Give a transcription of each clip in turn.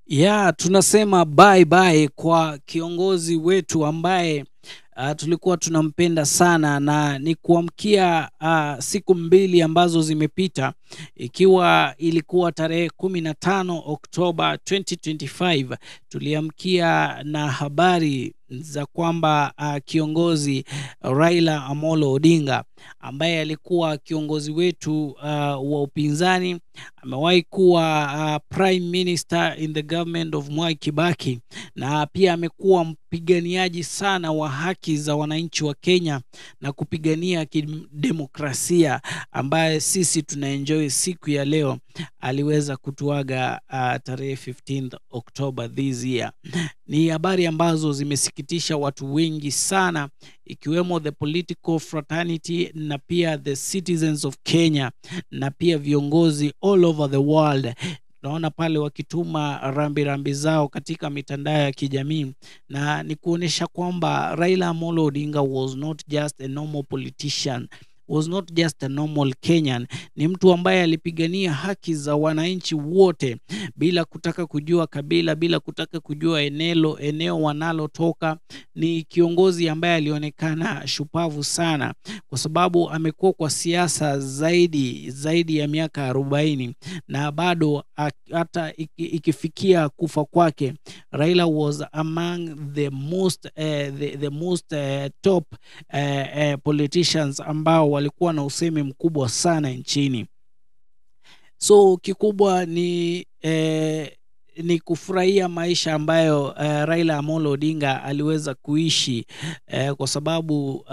Ya, tunasema bye bye kwa kiongozi wetu ambaye tulikuwa tunampenda sana, na ni kuamkia siku mbili ambazo zimepita, ikiwa ilikuwa tarehe 15 Oktoba 2025. Tuliamkia na habari za kwamba kiongozi Raila Amolo Odinga, ambaye alikuwa kiongozi wetu wa upinzani, amewahi kuwa prime minister in the government of Mwai Kibaki, na pia amekuwa mpiganiaji sana wa haki za wananchi wa Kenya na kupigania demokrasia, ambaye sisi tunaenjoy siku ya leo. Aliweza kutuaga tarehe 15th October this year. Ni habari ambazo zimesikitisha watu wengi sana, ikiwemo the political fraternity na pia the citizens of Kenya na pia viongozi all over the world. Tunaona pale wakituma rambi zao katika mitandao ya kijamii, na ni kuonesha kwamba Raila Amolo Odinga was not just a normal politician, was not just a normal Kenyan. Ni mtu ambaye alipigania haki za wananchi wote bila kutaka kujua kabila, bila kutaka kujua eneo wanalotoka. Ni kiongozi ambaye alionekana shupavu sana, kwa sababu amekuwa kwa siasa zaidi ya miaka 40, na bado hata ikifikia kufa kwake, Raila was among the most top politicians ambao walikuwa na usemi mkubwa sana nchini. So kikubwa ni kufurahia maisha ambayo Raila Amolo Odinga aliweza kuishi, kwa sababu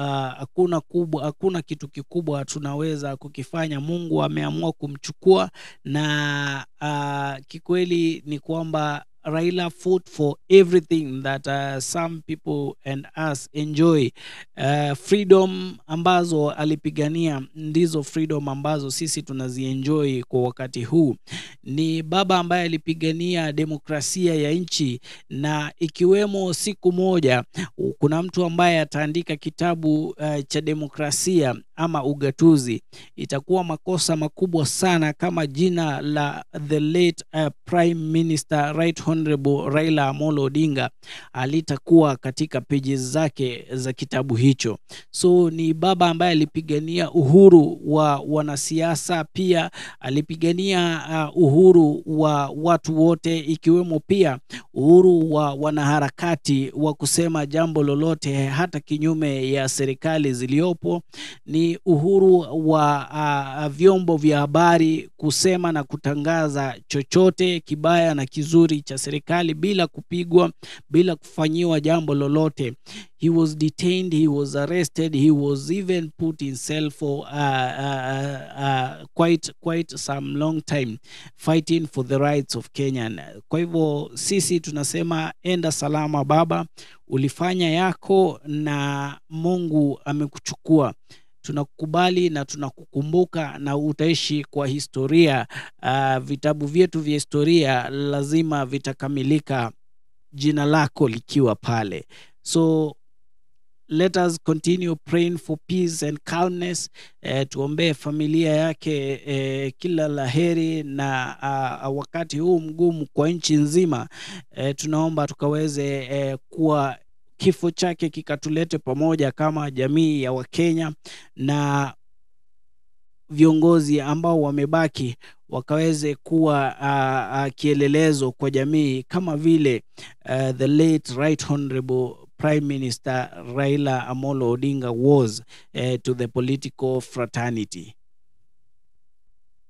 hakuna kitu kikubwa tunaweza kukifanya. Mungu ameamua kumchukua, na kikweli ni kwamba Raila fought for everything that some people and us enjoy. Freedom ambazo alipigania ndizo freedom ambazo sisi tunazienjoy kwa wakati huu. Ni baba ambaye alipigania demokrasia ya nchi, na ikiwemo siku moja kuna mtu ambaye ataandika kitabu cha demokrasia ama ugatuzi, itakuwa makosa makubwa sana kama jina la the late prime minister Right Honorable Raila Amolo Odinga alitakuwa katika pages zake za kitabu hicho. So ni baba ambaye alipigania uhuru wa wanasiasa, pia alipigania uhuru wa watu wote, ikiwemo pia uhuru wa wanaharakati wa kusema jambo lolote hata kinyume ya serikali ziliopo. Ni uhuru wa vyombo vya habari kusema na kutangaza chochote kibaya na kizuri cha serikali bila kupigwa, bila kufanyiwa jambo lolote. He was detained, he was arrested, he was even put in cell for quite some long time fighting for the rights of Kenyan. Kwa hivyo sisi tunasema enda salama baba, ulifanya yako na Mungu amekuchukua. Tunakubali na tunakukumbuka, na utaishi kwa historia. Vitabu vyetu vya historia lazima vitakamilika jina lako likiwa pale. So let us continue praying for peace and calmness. Tuombee familia yake kila laheri, na wakati huu mgumu kwa nchi nzima, tunaomba tukaweze kuwa kifo chake kikatulete pamoja kama jamii ya Wakenya, na viongozi ambao wamebaki wakaweze kuwa kielelezo kwa jamii, kama vile the late Right Honorable Prime Minister Raila Amolo Odinga was to the political fraternity.